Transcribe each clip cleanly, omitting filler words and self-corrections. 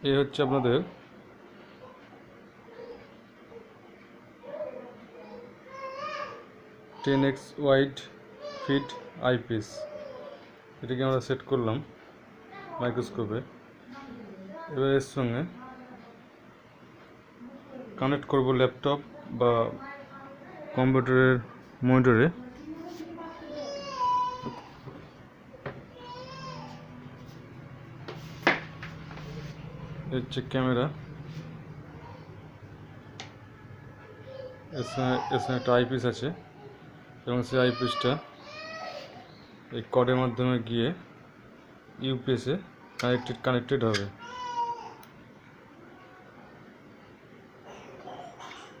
এই হচ্ছে আপনাদের ten X wide field eyepiece. এটাকে আমরা সেট করলাম মাইক্রোস্কোপে। এবার এর সঙ্গে কানেক্ট করব ল্যাপটপ বা কম্পিউটারের মনিটরে। এই হচ্ছে ক্যামেরা, এর সঙ্গে একটা আইপিস আছে এবং সেই আইপিসটা এই কর্ডের মাধ্যমে গিয়ে ইউপিএসে কানেক্টেড হবে।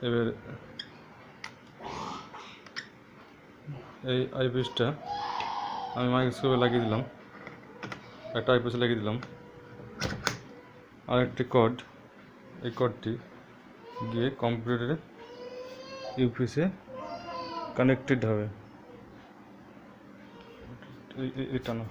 এবার এই আইপিসটা আমি মাইক্রোস্কোপে লাগিয়ে দিলাম, একটা আইপিসে লাগিয়ে দিলাম। আর একটি কর্ড, এই কর্ডটি গিয়ে কম্পিউটারে ইউপিএসে কানেক্টেড হবে। এটা না,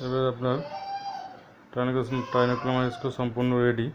এবার আপনার ট্রাইনোকুলার মাইক্রোস্কোপ সম্পূর্ণ রেডি।